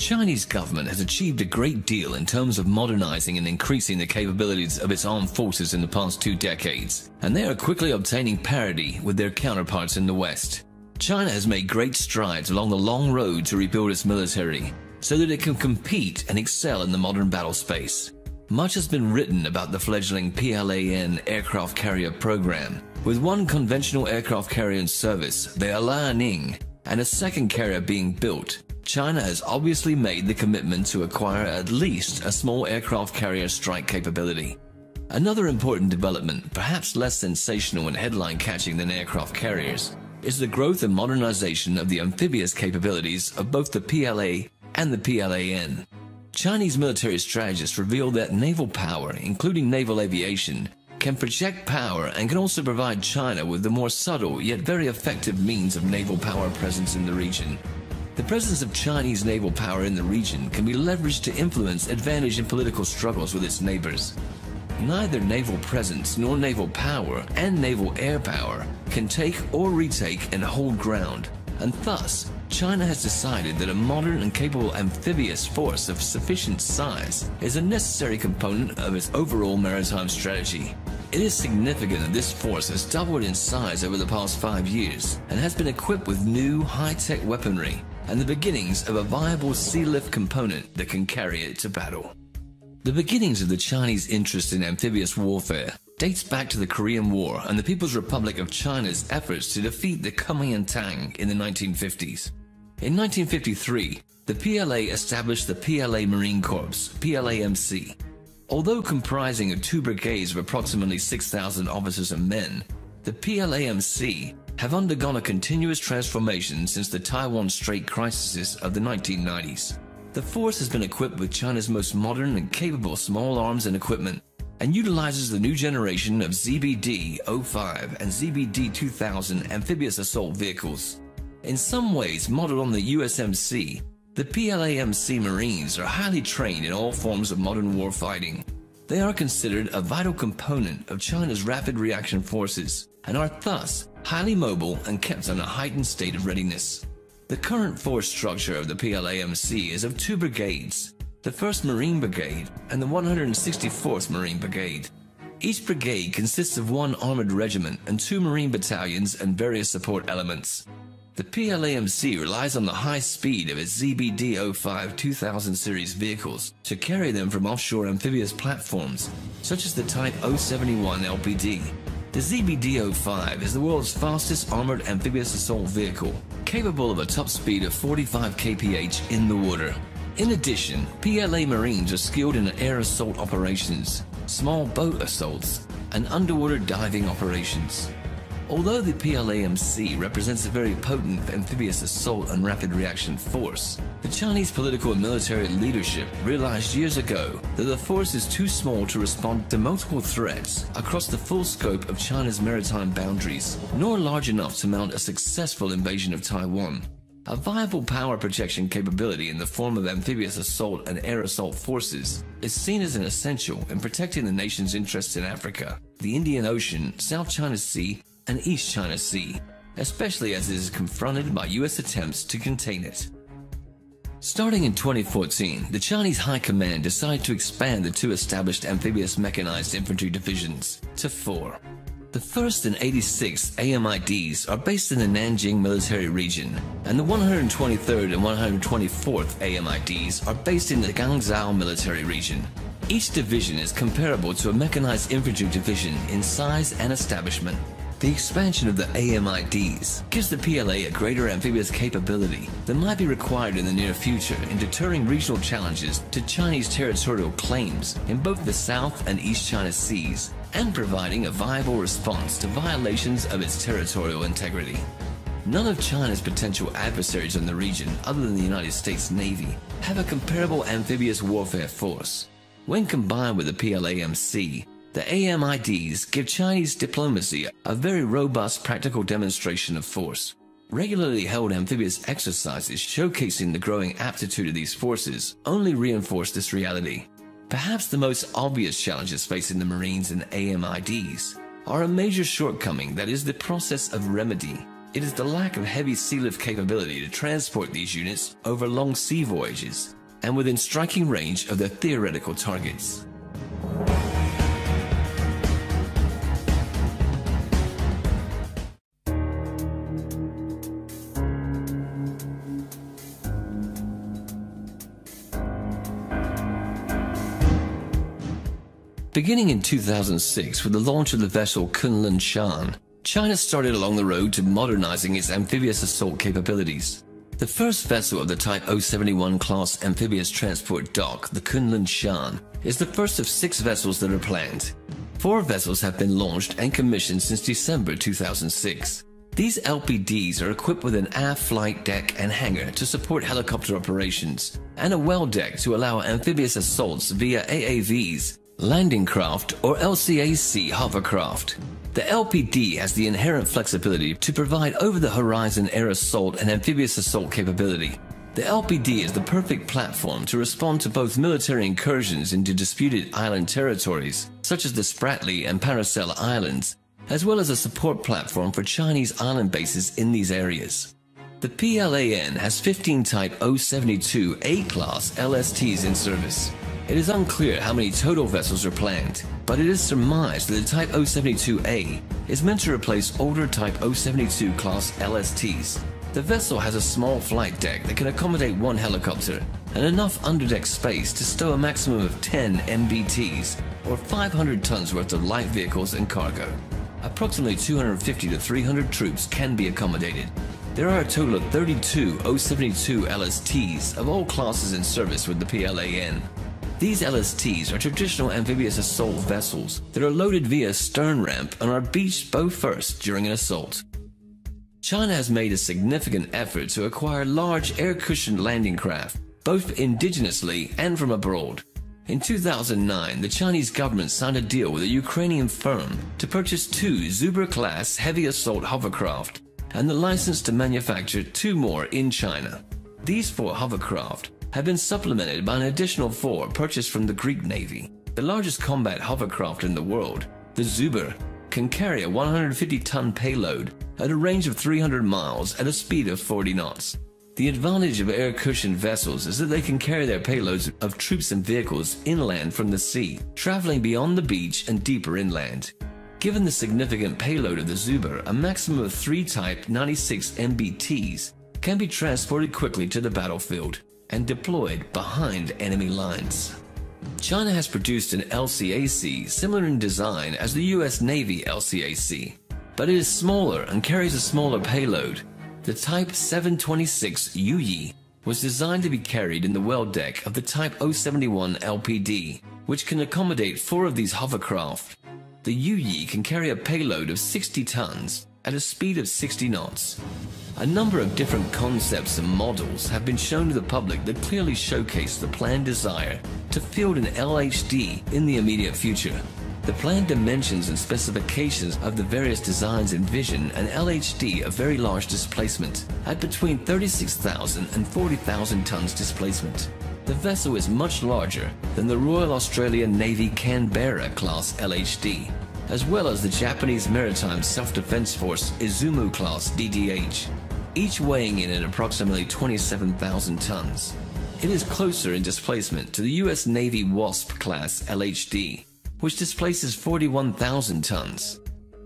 Chinese government has achieved a great deal in terms of modernizing and increasing the capabilities of its armed forces in the past 2 decades, and they are quickly obtaining parity with their counterparts in the West. China has made great strides along the long road to rebuild its military so that it can compete and excel in the modern battle space. Much has been written about the fledgling PLAN aircraft carrier program, with one conventional aircraft carrier in service, the Liaoning, and a second carrier being built. China has obviously made the commitment to acquire at least a small aircraft carrier strike capability. Another important development, perhaps less sensational and headline-catching than aircraft carriers, is the growth and modernization of the amphibious capabilities of both the PLA and the PLAN. Chinese military strategists reveal that naval power, including naval aviation, can project power and can also provide China with the more subtle yet very effective means of naval power presence in the region. The presence of Chinese naval power in the region can be leveraged to influence advantage in political struggles with its neighbors. Neither naval presence nor naval power and naval air power can take or retake and hold ground, and thus China has decided that a modern and capable amphibious force of sufficient size is a necessary component of its overall maritime strategy. It is significant that this force has doubled in size over the past 5 years and has been equipped with new high-tech weaponry and the beginnings of a viable sea lift component that can carry it to battle. The beginnings of the Chinese interest in amphibious warfare dates back to the Korean War and the People's Republic of China's efforts to defeat the Kuomintang in the 1950s. In 1953, the PLA established the PLA Marine Corps, PLAMC. Although comprising of 2 brigades of approximately 6,000 officers and men, the PLAMC have undergone a continuous transformation since the Taiwan Strait crises of the 1990s. The force has been equipped with China's most modern and capable small arms and equipment, and utilizes the new generation of ZBD-05 and ZBD-2000 amphibious assault vehicles. In some ways modeled on the USMC, the PLAMC Marines are highly trained in all forms of modern warfighting. They are considered a vital component of China's rapid reaction forces and are thus highly mobile and kept in a heightened state of readiness. The current force structure of the PLAMC is of 2 brigades, the 1st Marine Brigade and the 164th Marine Brigade. Each brigade consists of 1 armored regiment and 2 Marine battalions and various support elements. The PLAMC relies on the high speed of its ZBD-05 2000 series vehicles to carry them from offshore amphibious platforms, such as the Type 071 LPD. The ZBD-05 is the world's fastest armored amphibious assault vehicle, capable of a top speed of 45 kph in the water. In addition, PLA Marines are skilled in air assault operations, small boat assaults, and underwater diving operations. Although the PLAMC represents a very potent amphibious assault and rapid reaction force, the Chinese political and military leadership realized years ago that the force is too small to respond to multiple threats across the full scope of China's maritime boundaries, nor large enough to mount a successful invasion of Taiwan. A viable power projection capability in the form of amphibious assault and air assault forces is seen as an essential in protecting the nation's interests in Africa, the Indian Ocean, South China Sea, and East China Sea, especially as it is confronted by U.S. attempts to contain it. Starting in 2014, the Chinese High Command decided to expand the 2 established amphibious mechanized infantry divisions to 4. The 1st and 86th AMIDs are based in the Nanjing military region, and the 123rd and 124th AMIDs are based in the Guangzhou military region. Each division is comparable to a mechanized infantry division in size and establishment. The expansion of the AMIDs gives the PLA a greater amphibious capability that might be required in the near future in deterring regional challenges to Chinese territorial claims in both the South and East China Seas, and providing a viable response to violations of its territorial integrity. None of China's potential adversaries in the region, other than the United States Navy, have a comparable amphibious warfare force. When combined with the PLAMC, the AMIDs give Chinese diplomacy a very robust practical demonstration of force. Regularly held amphibious exercises showcasing the growing aptitude of these forces only reinforce this reality. Perhaps the most obvious challenges facing the Marines and AMIDs are a major shortcoming that is the process of remedy. It is the lack of heavy sea lift capability to transport these units over long sea voyages and within striking range of their theoretical targets. Beginning in 2006 with the launch of the vessel Kunlun Shan, China started along the road to modernizing its amphibious assault capabilities. The first vessel of the Type 071 class amphibious transport dock, the Kunlun Shan, is the first of 6 vessels that are planned. 4 vessels have been launched and commissioned since December 2006. These LPDs are equipped with an aft flight deck and hangar to support helicopter operations, and a well deck to allow amphibious assaults via AAVs, landing craft, or LCAC hovercraft. The LPD has the inherent flexibility to provide over-the-horizon air assault and amphibious assault capability. The LPD is the perfect platform to respond to both military incursions into disputed island territories, such as the Spratly and Paracel Islands, as well as a support platform for Chinese island bases in these areas. The PLAN has 15 Type 072 A-class LSTs in service. It is unclear how many total vessels are planned, but it is surmised that the Type 072A is meant to replace older Type 072 class LSTs. The vessel has a small flight deck that can accommodate 1 helicopter and enough underdeck space to stow a maximum of 10 MBTs, or 500 tons worth of light vehicles and cargo. Approximately 250 to 300 troops can be accommodated. There are a total of 32 072 LSTs of all classes in service with the PLAN. These LSTs are traditional amphibious assault vessels that are loaded via stern ramp and are beached bow first during an assault. China has made a significant effort to acquire large air-cushioned landing craft, both indigenously and from abroad. In 2009, the Chinese government signed a deal with a Ukrainian firm to purchase 2 Zubr-class heavy assault hovercraft and the license to manufacture 2 more in China. These 4 hovercraft have been supplemented by an additional 4 purchased from the Greek Navy. The largest combat hovercraft in the world, the Zubr, can carry a 150-ton payload at a range of 300 miles at a speed of 40 knots. The advantage of air-cushioned vessels is that they can carry their payloads of troops and vehicles inland from the sea, traveling beyond the beach and deeper inland. Given the significant payload of the Zubr, a maximum of 3 Type 96 MBTs can be transported quickly to the battlefield and deployed behind enemy lines. China has produced an LCAC similar in design as the US Navy LCAC, but it is smaller and carries a smaller payload. The Type 726 Yuyi was designed to be carried in the well deck of the Type 071 LPD, which can accommodate 4 of these hovercraft. The Yuyi can carry a payload of 60 tons at a speed of 60 knots. A number of different concepts and models have been shown to the public that clearly showcase the planned desire to field an LHD in the immediate future. The planned dimensions and specifications of the various designs envision an LHD of very large displacement at between 36,000 and 40,000 tons displacement. The vessel is much larger than the Royal Australian Navy Canberra class LHD, as well as the Japanese Maritime Self-Defense Force Izumo class DDH, each weighing in at approximately 27,000 tons. It is closer in displacement to the US Navy Wasp class LHD, which displaces 41,000 tons.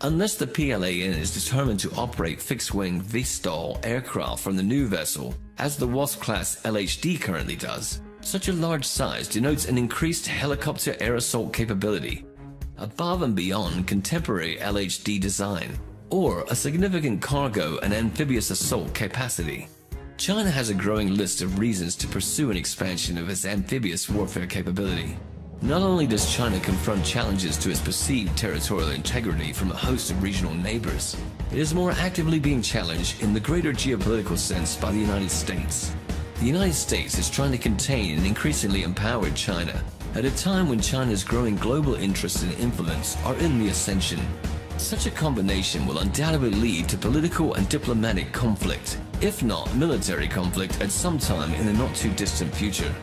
Unless the PLAN is determined to operate fixed-wing VSTOL aircraft from the new vessel, as the Wasp-class LHD currently does, such a large size denotes an increased helicopter air assault capability, above and beyond contemporary LHD design, or a significant cargo and amphibious assault capacity. China has a growing list of reasons to pursue an expansion of its amphibious warfare capability. Not only does China confront challenges to its perceived territorial integrity from a host of regional neighbors, it is more actively being challenged in the greater geopolitical sense by the United States. The United States is trying to contain an increasingly empowered China at a time when China's growing global interests and influence are in the ascension. Such a combination will undoubtedly lead to political and diplomatic conflict, if not military conflict, at some time in the not-too-distant future.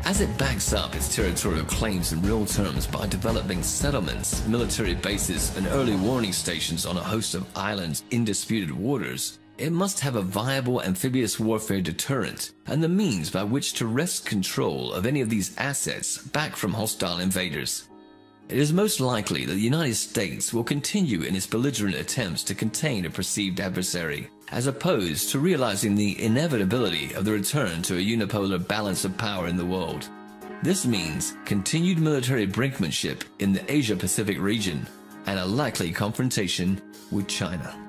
as it backs up its territorial claims in real terms by developing settlements, military bases, and early warning stations on a host of islands in disputed waters, it must have a viable amphibious warfare deterrent and the means by which to wrest control of any of these assets back from hostile invaders. It is most likely that the United States will continue in its belligerent attempts to contain a perceived adversary, as opposed to realizing the inevitability of the return to a unipolar balance of power in the world. This means continued military brinkmanship in the Asia-Pacific region and a likely confrontation with China.